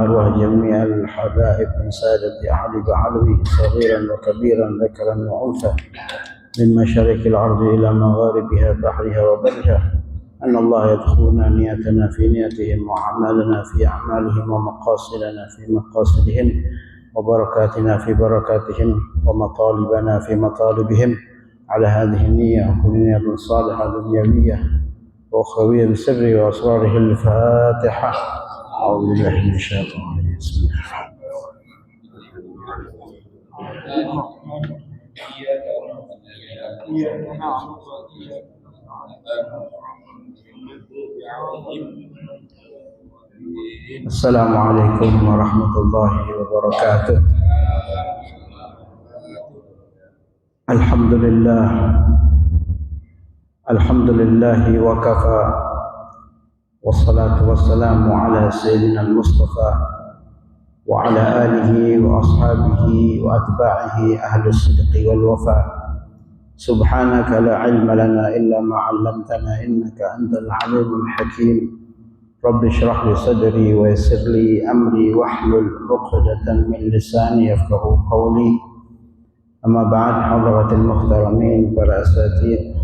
أرواح جميع الحبائب من سادة أهل بعلوي صغيرا وكبيرا ذكرا وأنثى من مشارق الأرض إلى مغاربها بحرها وبرها أن الله يدخلنا نيتنا في نيتهم وأعمالنا في أعمالهم ومقاصدنا في مقاصدهم وبركاتنا في بركاتهم ومطالبنا في مطالبهم على هذه النية وكل نية صالحة دنيوية وأخروية بسر وأسراره. الفاتحة. أعوذ بالله من الشيطان الرجيم. بسم الله. السلام عليكم ورحمة الله وبركاته. الحمد لله وكفى والصلاة والسلام على سيدنا المصطفى وعلى آله وأصحابه وأتباعه أهل الصدق والوفاء. سبحانك لا علم لنا إلا ما علمتنا إنك أنت العليم الحكيم. رب اشرح لي صدري ويسر لي أمري واحلل عقدة من لساني يفقهوا قولي. أما بعد، حضرات المحترمين para asatidz,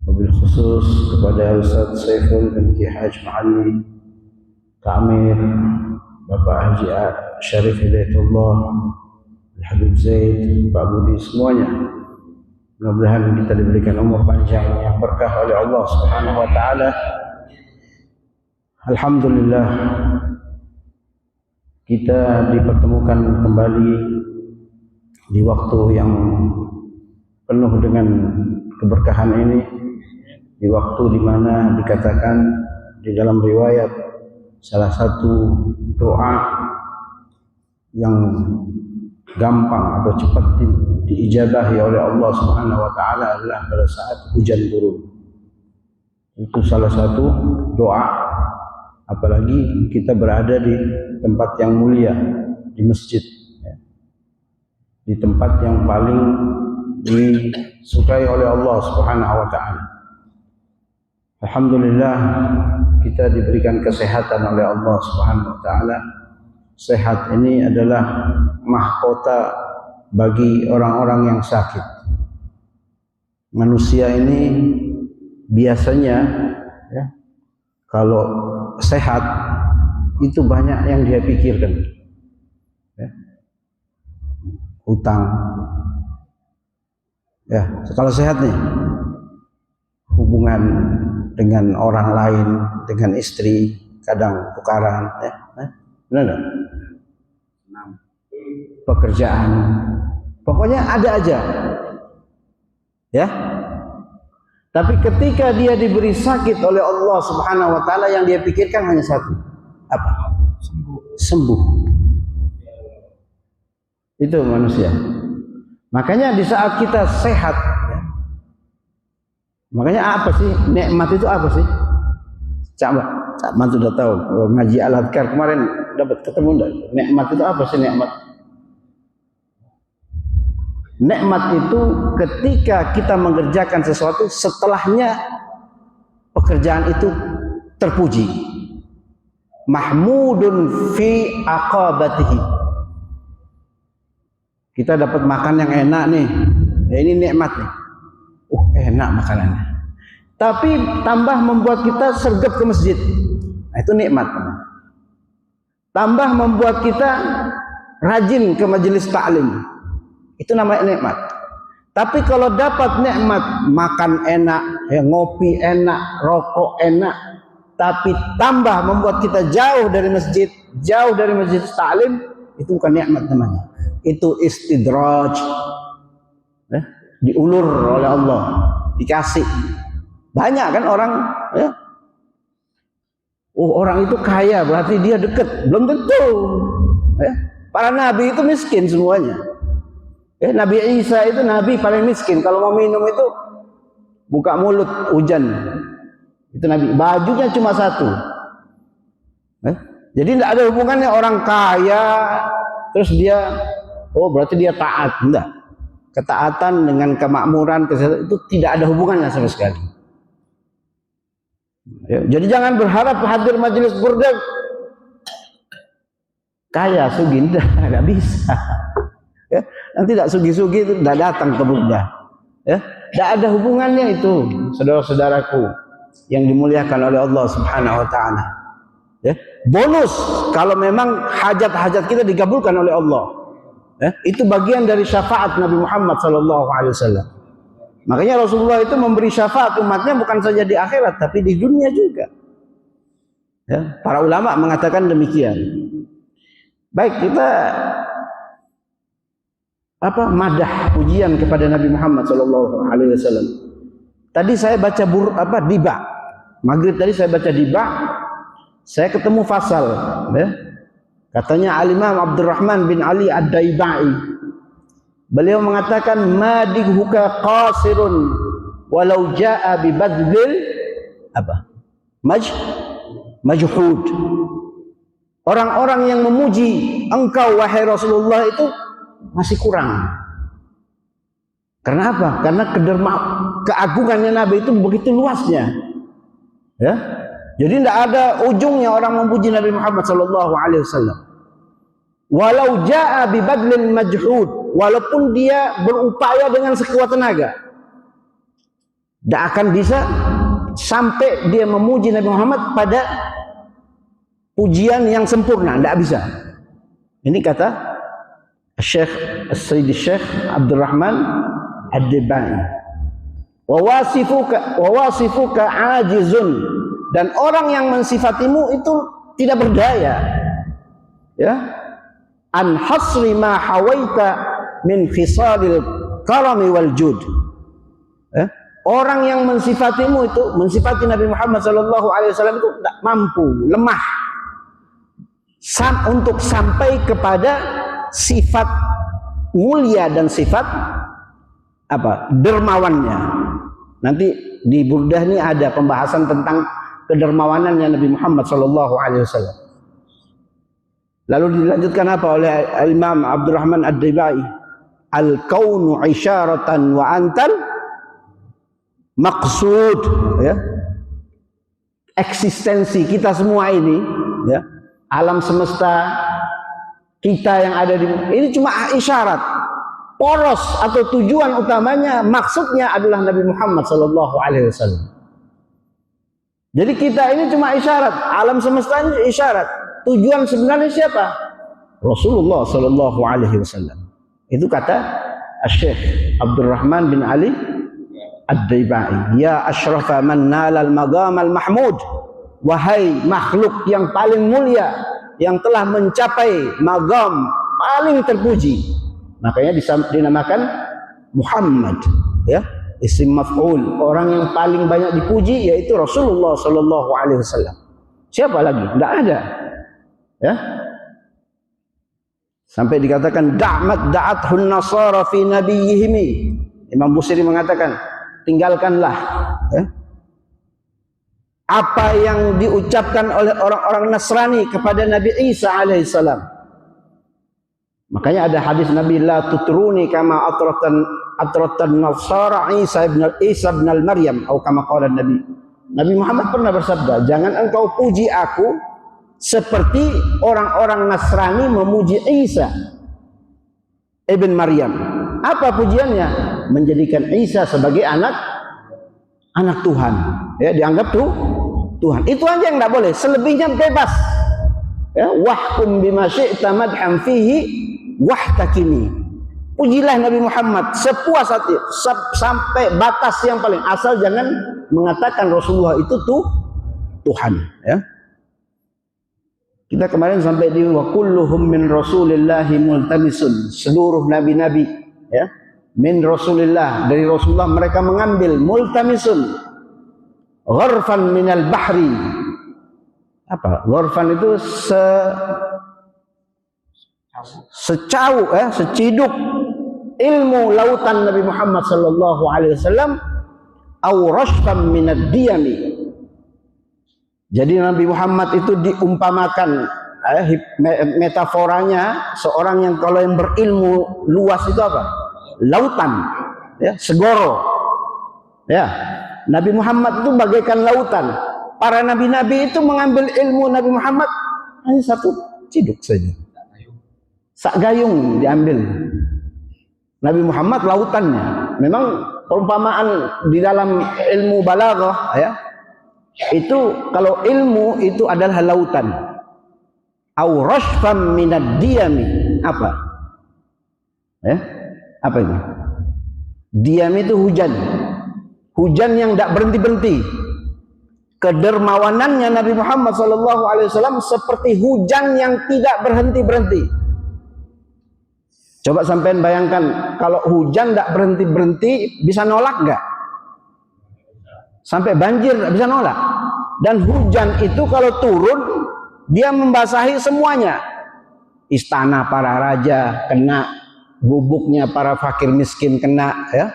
wabil khusus kepada Ustaz Saiful bin Ki Haj Ma'ali Ta'amir, Bapak Haji Syarif Hidayatullah, Habib Zaid, Pak Budi, semuanya. Mudah-mudahan kita diberikan umur panjang yang berkah oleh Allah Subhanahu wa taala. Alhamdulillah, kita dipertemukan kembali di waktu yang penuh dengan keberkahan ini, di waktu di mana dikatakan di dalam riwayat salah satu doa yang gampang atau cepat diijabahi oleh Allah Subhanahu wa taala adalah pada saat hujan turun. Itu salah satu doa, apalagi kita berada di tempat yang mulia, di masjid, di tempat yang paling disukai oleh Allah Subhanahu wa taala. Alhamdulillah, kita diberikan kesehatan oleh Allah Subhanahu wa taala. Sehat ini adalah mahkota bagi orang-orang yang sakit. Manusia ini biasanya kalau sehat itu banyak yang dia pikirkan. Utang. Kalau sehat nih, hubungan dengan orang lain, dengan istri, kadang tukaran, benar enggak? Pekerjaan, pokoknya ada aja, Tapi ketika dia diberi sakit oleh Allah Subhanahu wa taala, yang dia pikirkan hanya satu, apa? Sembuh. Itu manusia. Makanya di saat kita sehat, makanya apa sih nikmat itu, apa sih? Cak Man sudah tahu, ngaji Al-Adhkar kemarin dapat ketemu enggak? Nikmat itu apa sih nikmat? Nikmat itu ketika kita mengerjakan sesuatu, setelahnya pekerjaan itu terpuji. Mahmudun fi aqabatihi. Kita dapat makan yang enak nih, ini nikmat nih. Enak makanannya. Tapi tambah membuat kita sergap ke masjid. Nah, itu nikmat. Tambah membuat kita rajin ke majelis taklim. Itu namanya nikmat. Tapi kalau dapat nikmat, makan enak, ngopi enak, rokok enak, tapi tambah membuat kita jauh dari masjid, jauh dari majelis taklim, itu bukan nikmat namanya. Itu istidraj. Diulur oleh Allah, dikasih. Banyak kan orang, orang itu kaya berarti dia dekat, belum tentu. Para nabi itu miskin semuanya. Nabi Isa itu nabi paling miskin. Kalau mau minum itu buka mulut hujan. Itu nabi. Bajunya cuma satu. Jadi tidak ada hubungannya orang kaya terus dia, berarti dia taat. Enggak. Ketaatan dengan kemakmuran itu tidak ada hubungannya sama sekali. Ya, jadi jangan berharap hadir majelis burda kaya, sugih, nggak bisa. Ya, nanti tidak sugih-sugih itu tidak datang ke burdah. Ya, tidak ada hubungannya itu, saudara-saudaraku yang dimuliakan oleh Allah Subhanahu Wa Taala. Ya, bonus kalau memang hajat-hajat kita dikabulkan oleh Allah. Ya, itu bagian dari syafaat Nabi Muhammad Sallallahu Alaihi Wasallam. Makanya Rasulullah itu memberi syafaat umatnya bukan saja di akhirat, tapi di dunia juga. Ya, para ulama mengatakan demikian. Baik, kita madah pujian kepada Nabi Muhammad Sallallahu Alaihi Wasallam. Tadi saya baca diba. Maghrib tadi saya baca diba. Saya ketemu fasal. Ya. Katanya Al-Imam Abdurrahman bin Ali Ad-Daibai. Beliau mengatakan madihhuka qasirun walau jaa bi badlil majhud. Orang-orang yang memuji engkau wahai Rasulullah itu masih kurang. Karena apa? Karena keagungannya Nabi itu begitu luasnya. Ya. Jadi tidak ada ujungnya orang memuji Nabi Muhammad sallallahu alaihi wasallam. Walau jaa bi badlil majhud, walaupun dia berupaya dengan sekuat tenaga, tidak akan bisa sampai dia memuji Nabi Muhammad pada pujian yang sempurna, tidak bisa. Ini kata Sayyid Syekh Abdurrahman Ad-Daibai. Wawasifuka ajizun, dan orang yang mensifatimu itu tidak berdaya. Ya, an hasri ma hawaita min khisalil karami wal jud. Ya, orang yang mensifatimu itu, mensifati Nabi Muhammad sallallahu alaihi wasallam itu tidak mampu, lemah untuk sampai kepada sifat mulia dan sifat dermawannya. Nanti di Burdah ini ada pembahasan tentang kedermawanannya Nabi Muhammad sallallahu alaihi wasallam. Lalu dilanjutkan apa oleh Imam Abdurrahman Ad-Daibai? Al-kaunu isyaratan wa antal maqsud. Ya. Eksistensi kita semua ini, ya, alam semesta kita yang ada ini cuma isyarat, poros atau tujuan utamanya, maksudnya adalah Nabi Muhammad sallallahu alaihi wasallam. Jadi kita ini cuma isyarat, alam semesta ini isyarat. Tujuan sebenarnya siapa? Rasulullah sallallahu alaihi wasallam. Itu kata Syekh Abdurrahman bin Ali Ad-Daibai. Ya asyrafa man nalal maqam al-mahmud. Wahai makhluk yang paling mulia, yang telah mencapai magam paling terpuji. Makanya dinamakan Muhammad, ya, isim maf'ul, orang yang paling banyak dipuji yaitu Rasulullah sallallahu alaihi wasallam. Siapa lagi? Tidak ada. Ya. Sampai dikatakan da'athun nasara fi nabiyihim. Imam Busiri mengatakan, tinggalkanlah, ya, apa yang diucapkan oleh orang-orang Nasrani kepada Nabi Isa alaihissalam. Makanya ada hadis Nabi, la tutruni kama atratan nasara Isa ibn al-Maryam, atau kama qala Nabi. Nabi Muhammad pernah bersabda, jangan engkau puji aku seperti orang-orang Nasrani memuji Isa ibn Maryam. Apa pujiannya? Menjadikan Isa sebagai anak Tuhan, ya, dianggap Tuhan. Itu aja yang tidak boleh, selebihnya bebas. Ya, wahkum bima syi'ta madham fihi wahtakini. Pujilah Nabi Muhammad sepuas hati sampai batas yang paling, asal jangan mengatakan Rasulullah itu Tuhan, ya. Kita kemarin sampai di wa kulluhum min rasulillahi multamisun, seluruh nabi-nabi, ya, min rasulillah, dari Rasulullah mereka mengambil, multamisun gharfan minal bahri. Apa? Gharfan itu seciduk ilmu lautan Nabi Muhammad sallallahu alaihi wasallam, au rashfan minad diyami. Jadi Nabi Muhammad itu diumpamakan, metaforanya seorang yang kalau yang berilmu luas itu apa? Lautan, ya, segoro. Ya, Nabi Muhammad itu bagaikan lautan. Para nabi-nabi itu mengambil ilmu Nabi Muhammad hanya satu ciduk saja. sak gayung diambil. Nabi Muhammad lautannya. Memang perumpamaan di dalam ilmu balaghah ya, itu kalau ilmu itu adalah lautan. Au rashfam minad diyami. Apa? Apa ini? Diam itu hujan. Hujan yang tidak berhenti-berhenti. Kedermawanannya Nabi Muhammad SAW seperti hujan yang tidak berhenti-berhenti. Coba sampean bayangkan, kalau hujan tidak berhenti-berhenti, bisa nolak nggak? Sampai banjir bisa nolak. Dan hujan itu kalau turun, dia membasahi semuanya. Istana para raja kena, gubuknya para fakir miskin kena, ya.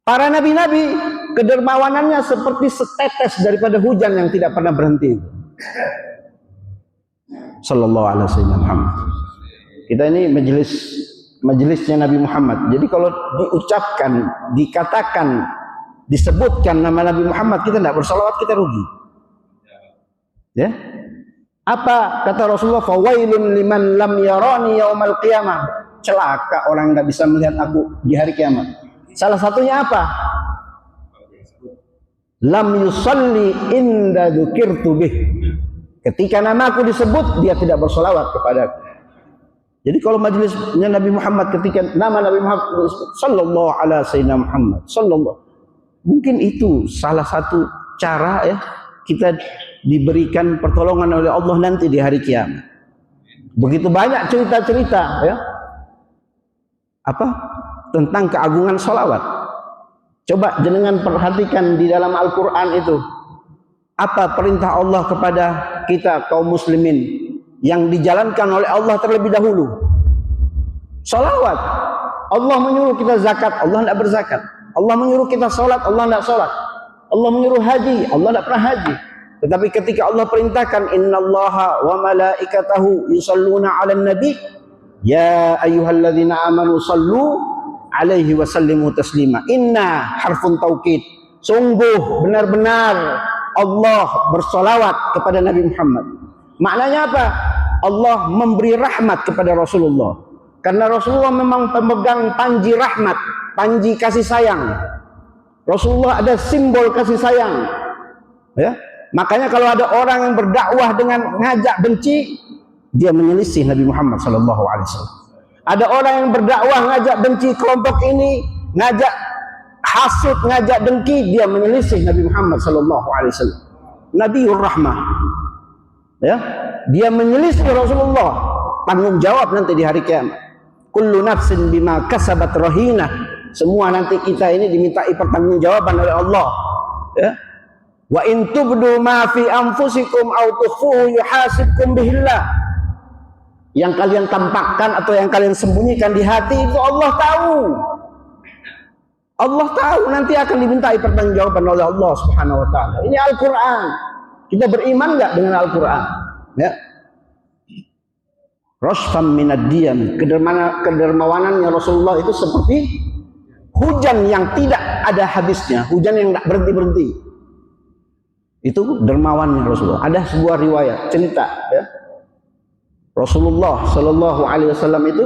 Para nabi-nabi kedermawanannya seperti setetes daripada hujan yang tidak pernah berhenti. Sallallahu alaihi wasallam. Kita ini majelisnya Nabi Muhammad. Jadi kalau diucapkan, dikatakan, disebutkan nama Nabi Muhammad, kita tidak bersalawat, kita rugi. Ya. Apa kata Rasulullah? Fawailun liman lam yarani yaumal qiyamah. Celaka orang yang tidak bisa melihat aku di hari kiamat. Salah satunya apa? Lam yusalli inda dzukirtu bih. Ketika namaku disebut, dia tidak bersalawat kepadaku. Jadi kalau majelisnya Nabi Muhammad, ketika nama Nabi Muhammad sallallahu alaihi sayyidina Muhammad sallallahu, mungkin itu salah satu cara ya kita diberikan pertolongan oleh Allah nanti di hari kiamat. Begitu banyak cerita-cerita ya tentang keagungan salawat. Coba jenengan perhatikan di dalam Al-Quran itu, apa perintah Allah kepada kita kaum muslimin yang dijalankan oleh Allah terlebih dahulu? Salawat. Allah menyuruh kita zakat, Allah tidak berzakat. Allah menyuruh kita salat, Allah tidak salat. Allah menyuruh haji, Allah tidak pernah haji. Tetapi ketika Allah perintahkan, innallaha wa malaikatahu yusalluna 'alan nabi ya ayyuhalladzina amanu sallu alaihi wa sallimu taslima. Inna harfun taukid. Sungguh benar-benar Allah bersolawat kepada Nabi Muhammad. Maknanya apa? Allah memberi rahmat kepada Rasulullah. Karena Rasulullah memang pemegang panji rahmat, panji kasih sayang. Rasulullah ada simbol kasih sayang. Ya? Makanya kalau ada orang yang berdakwah dengan ngajak benci, dia menyelisih Nabi Muhammad SAW. Ada orang yang berdakwah ngajak benci kelompok ini, ngajak hasud, ngajak dengki, dia menyelisih Nabi Muhammad SAW. Nabiur Rahmah. Ya, dia menyelisih Rasulullah, tanggung jawab nanti di hari kiamat. Kullu nafsin bima kasabat rahinah. Semua nanti kita ini dimintai pertanggungjawaban oleh Allah. Ya. Wa in tubdu ma fi anfusikum aw tukhfuhu yuhasibkum bihillah. Yang kalian tampakkan atau yang kalian sembunyikan di hati itu Allah tahu. Allah tahu, nanti akan dimintai pertanggungjawaban oleh Allah Subhanahu wa taala. Ini Al-Qur'an. Kita beriman enggak dengan Al-Qur'an? Ya. Rashfam minad diyam. Kedermawanannya Rasulullah itu seperti hujan yang tidak ada habisnya, hujan yang enggak berhenti-berhenti. Itu dermawannya Rasulullah. Ada sebuah riwayat cerita ya. Rasulullah sallallahu alaihi wasallam itu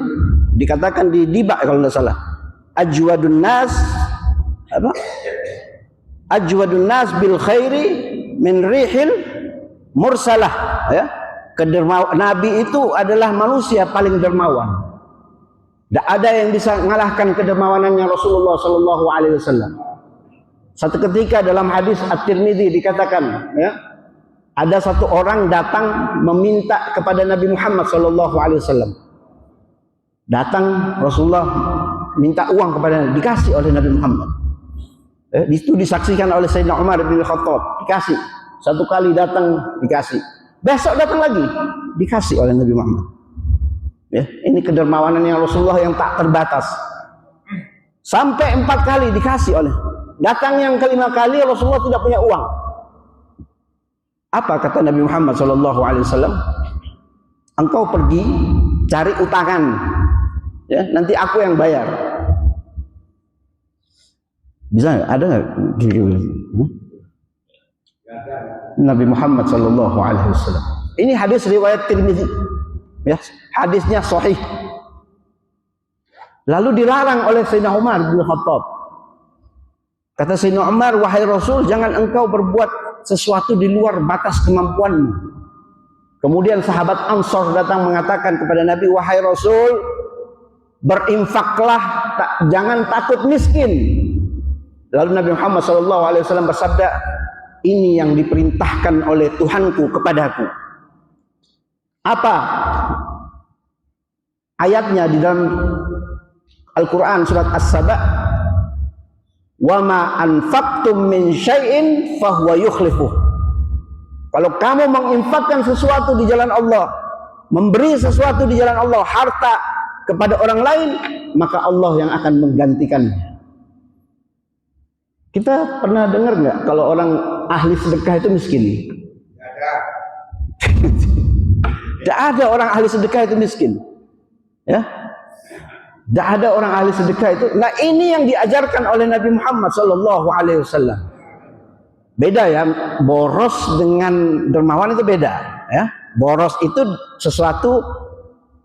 dikatakan di Diba kalau tidak salah. Ajwadun nas Ajwadun nas bil khairi min rihil mursalah ya. Nabi itu adalah manusia paling dermawan. Tidak ada yang bisa mengalahkan kedermawanannya Rasulullah sallallahu alaihi wasallam. Satu ketika dalam hadis At-Tirmidzi dikatakan ya, ada satu orang datang meminta kepada Nabi Muhammad sallallahu alaihi wasallam. Datang Rasulullah minta uang kepada Nabi, dikasih oleh Nabi Muhammad. Itu disaksikan oleh Sayyidina Umar bin Khattab, dikasih. Satu kali datang dikasih, besok datang lagi dikasih oleh Nabi Muhammad. Ya, ini kedermawanannya Rasulullah yang tak terbatas. Sampai 4 kali dikasih oleh. Datang yang kelima kali Rasulullah tidak punya uang. Apa kata Nabi Muhammad SAW? Engkau pergi cari utangan, ya, nanti aku yang bayar. Bisa nggak? Ada nggak? Nabi Muhammad SAW. Ini hadis riwayat Tirmidzi. Ya, hadisnya sahih. Lalu dilarang oleh Sayyidina Umar bin Khattab. Kata Sayyidina Umar, wahai Rasul, jangan engkau berbuat sesuatu di luar batas kemampuanmu. Kemudian sahabat Ansor datang mengatakan kepada Nabi, wahai Rasul, berinfaklah, jangan takut miskin. Lalu Nabi Muhammad SAW bersabda, ini yang diperintahkan oleh Tuhanku kepadaku. Apa ayatnya di dalam Al-Quran surat As-Saba? Wa ma anfaqtum min syai'in fahuwa yukhlifuh. Kalau kamu menginfakkan sesuatu di jalan Allah, memberi sesuatu di jalan Allah, harta kepada orang lain, maka Allah yang akan menggantikannya. Kita pernah dengar nggak kalau orang ahli sedekah itu miskin? Tidak ada orang ahli sedekah itu miskin. Ya, tidak ada orang ahli sedekah itu. Nah, ini yang diajarkan oleh Nabi Muhammad SAW. Beda ya, boros dengan dermawan itu beda. Ya, boros itu sesuatu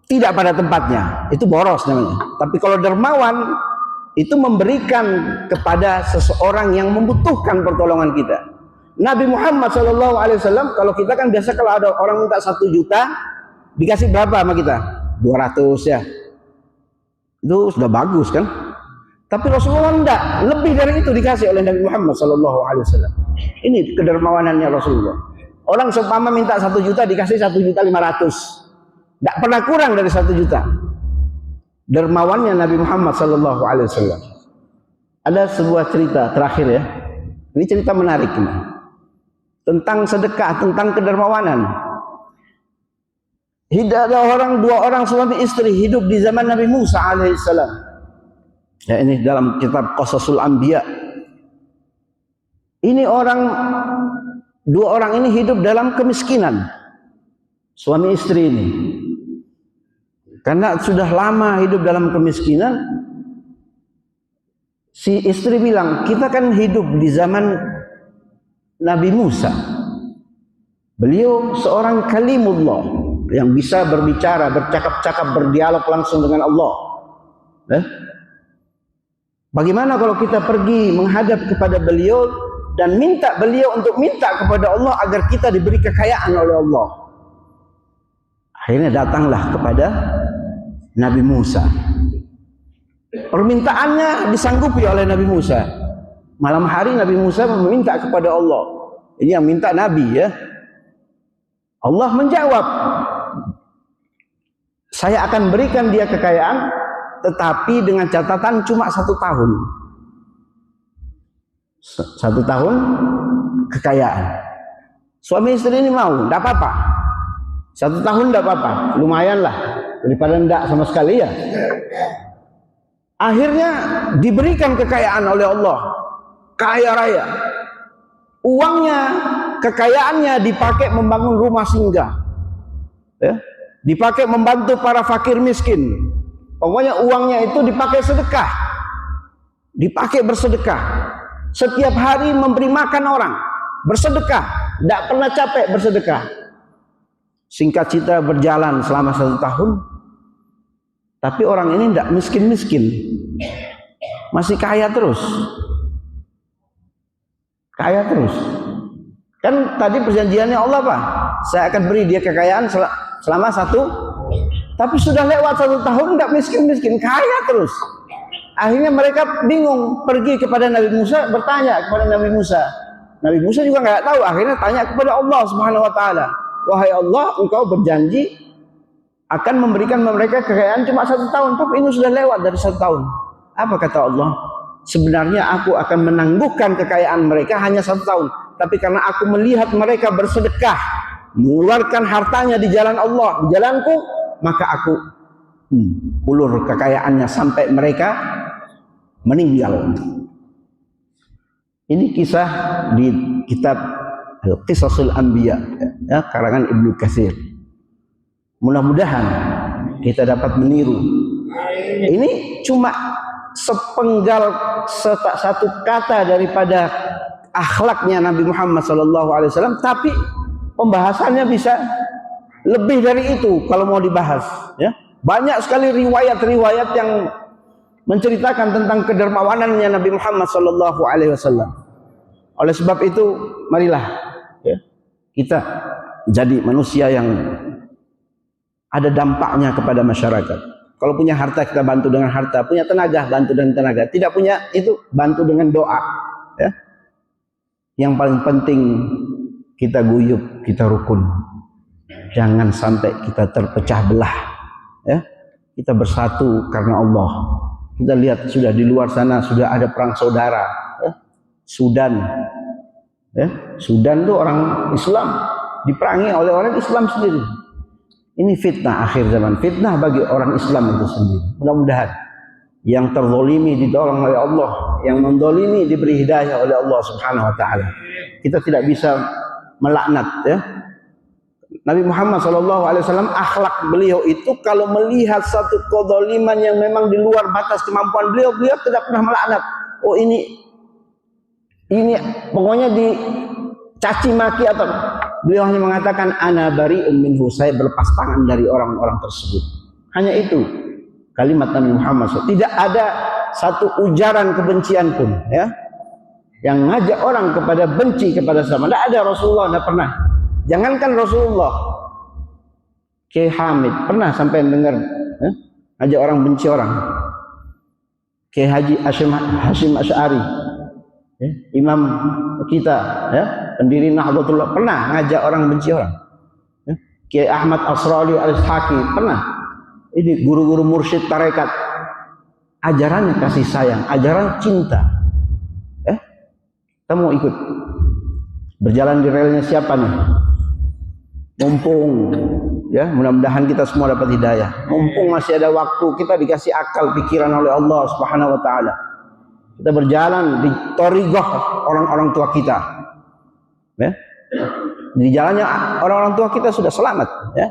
tidak pada tempatnya, itu boros namanya. Tapi kalau dermawan itu memberikan kepada seseorang yang membutuhkan pertolongan kita. Nabi Muhammad SAW, kalau kita kan biasa kalau ada orang minta 1 juta, dikasih berapa sama kita? 200 ya. Itu sudah bagus kan? Tapi Rasulullah enggak, lebih dari itu dikasih oleh Nabi Muhammad SAW. Ini kedermawanannya Rasulullah. Orang seumpama minta 1 juta dikasih 1.500.000. Enggak pernah kurang dari 1 juta. Dermawannya Nabi Muhammad SAW. Ada sebuah cerita terakhir ya. Ini cerita menarik ini. Tentang sedekah, tentang kedermawanan. Ada dua orang suami istri hidup di zaman Nabi Musa alaihissalam. Ya, ini dalam kitab Qasasul Anbiya. Ini dua orang ini hidup dalam kemiskinan. Suami istri ini. Karena sudah lama hidup dalam kemiskinan, si istri bilang, kita kan hidup di zaman Nabi Musa. Beliau seorang kalimullah yang bisa berbicara, bercakap-cakap, berdialog langsung dengan Allah. Bagaimana kalau kita pergi menghadap kepada beliau dan minta beliau untuk minta kepada Allah agar kita diberi kekayaan oleh Allah? Akhirnya datanglah kepada Nabi Musa. Permintaannya disanggupi oleh Nabi Musa. Malam hari Nabi Musa meminta kepada Allah. Ini yang minta Nabi ya. Allah menjawab, saya akan berikan dia kekayaan, tetapi dengan catatan cuma 1 tahun. 1 tahun kekayaan. Suami istri ini mau, tidak apa-apa. 1 tahun tidak apa-apa, lumayan lah. Daripada tidak sama sekali ya. Akhirnya diberikan kekayaan oleh Allah. Kaya raya. Uangnya, kekayaannya dipakai membangun rumah singgah. Ya. Dipakai membantu para fakir miskin. Pokoknya uangnya itu dipakai sedekah. Dipakai bersedekah. Setiap hari memberi makan orang. Bersedekah. Tidak pernah capek bersedekah. Singkat cerita berjalan selama 1 tahun. Tapi orang ini tidak miskin-miskin. Masih kaya terus. Kaya terus. Kan tadi perjanjiannya Allah apa? Saya akan beri dia kekayaan selama 1. Tapi sudah lewat 1 tahun tidak miskin-miskin, kaya terus. Akhirnya mereka bingung, pergi kepada Nabi Musa, bertanya kepada Nabi Musa. Nabi Musa juga nggak tahu, akhirnya tanya kepada Allah Subhanahu wa taala. Wahai Allah, engkau berjanji akan memberikan mereka kekayaan cuma 1 tahun, tapi ini sudah lewat dari 1 tahun. Apa kata Allah? Sebenarnya aku akan menangguhkan kekayaan mereka hanya 1 tahun, tapi karena aku melihat mereka bersedekah, mengeluarkan hartanya di jalan Allah, di jalanku, maka aku ulur kekayaannya sampai mereka meninggal. Ini kisah di kitab Qasasul Anbiya ya, karangan Ibnu Katsir. Mudah-mudahan kita dapat meniru. Ini cuma sepenggal satu kata daripada akhlaknya Nabi Muhammad SAW, tapi pembahasannya bisa Lebih dari itu kalau mau dibahas, ya. Banyak sekali riwayat-riwayat yang menceritakan tentang kedermawanannya Nabi Muhammad sallallahu alaihi wasallam. Oleh sebab itu, marilah ya, kita jadi manusia yang ada dampaknya kepada masyarakat. Kalau punya harta kita bantu dengan harta, punya tenaga bantu dengan tenaga, tidak punya itu bantu dengan doa. Ya. Yang paling penting kita guyup, kita rukun. Jangan sampai kita terpecah belah. Ya. Kita bersatu karena Allah. Kita lihat sudah di luar sana sudah ada perang saudara. Ya. Sudan, ya. Sudan itu orang Islam diperangi oleh orang Islam sendiri. Ini fitnah akhir zaman, fitnah bagi orang Islam itu sendiri. Mudah-mudahan yang terzolimi ditolong oleh Allah, yang mendolimi diberi hidayah oleh Allah Subhanahu Wa Taala. Kita tidak bisa melaknat, ya. Nabi Muhammad SAW, akhlak beliau itu kalau melihat satu kezaliman yang memang di luar batas kemampuan beliau, beliau tidak pernah melaknat. Oh ini pokoknya dicaci maki atau beliau hanya mengatakan ana bari'um minhu, saya berlepas tangan dari orang-orang tersebut. Hanya itu kalimat Nabi Muhammad SAW. Tidak ada satu ujaran kebencian pun, ya, yang ngajak orang kepada benci kepada sama. Tidak ada, Rasulullah tidak pernah. Jangankan Rasulullah, Kiai Hamid pernah sampai dengar ngajak orang benci orang. Kiai Haji Hashim Asy'ari, ya, imam kita, ya, pendiri Nahdlatul Ulama, pernah ngajak orang benci orang. Ya. Kiai Ahmad Asrali Al-Haki pernah. Ini guru-guru mursyid tarekat, ajarannya kasih sayang, ajaran cinta. Kita mau ikut berjalan di relnya siapa nih? Mumpung, ya, mudah-mudahan kita semua dapat hidayah. Mumpung masih ada waktu, kita dikasih akal pikiran oleh Allah Subhanahu Wa Taala. Kita berjalan di thariqah orang-orang tua kita, ya. Di jalannya orang-orang tua kita sudah selamat, ya.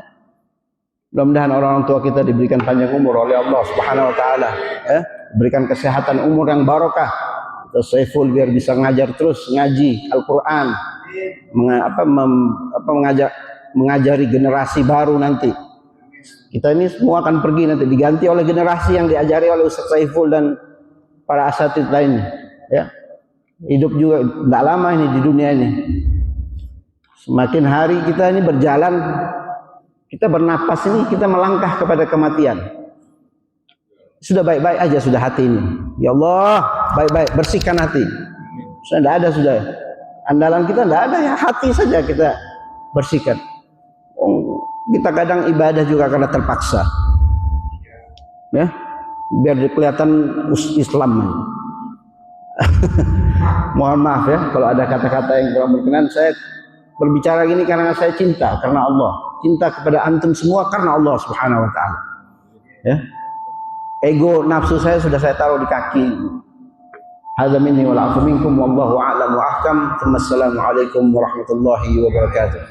Mudah-mudahan orang-orang tua kita diberikan panjang umur oleh Allah Subhanahu Wa Taala, ya. Berikan kesehatan umur yang barokah. Terus Saiful biar bisa ngajar terus, ngaji Al-Quran, mengajari generasi baru nanti. Kita ini semua akan pergi nanti, diganti oleh generasi yang diajari oleh Ustaz Saiful dan para asatidz lainnya, ya. Hidup juga tidak lama ini di dunia ini. Semakin hari kita ini berjalan, kita bernapas ini, kita melangkah kepada kematian. Sudah baik-baik aja sudah hati ini. Ya Allah, baik-baik, bersihkan hati. Sudah tidak ada, sudah andalan kita tidak ada, ya hati saja kita bersihkan. Kita kadang ibadah juga karena terpaksa, ya, biar kelihatan Islam. Mohon maaf ya kalau ada kata-kata yang kurang berkenan. Saya berbicara gini karena saya cinta karena Allah, cinta kepada antum semua karena Allah Subhanahu Wa Taala, ya. Ego nafsu saya sudah saya taruh di kaki. Hadza minni wal afu minkum wallahu a'lam wa ahkam. Assalamualaikum warahmatullahi wabarakatuh.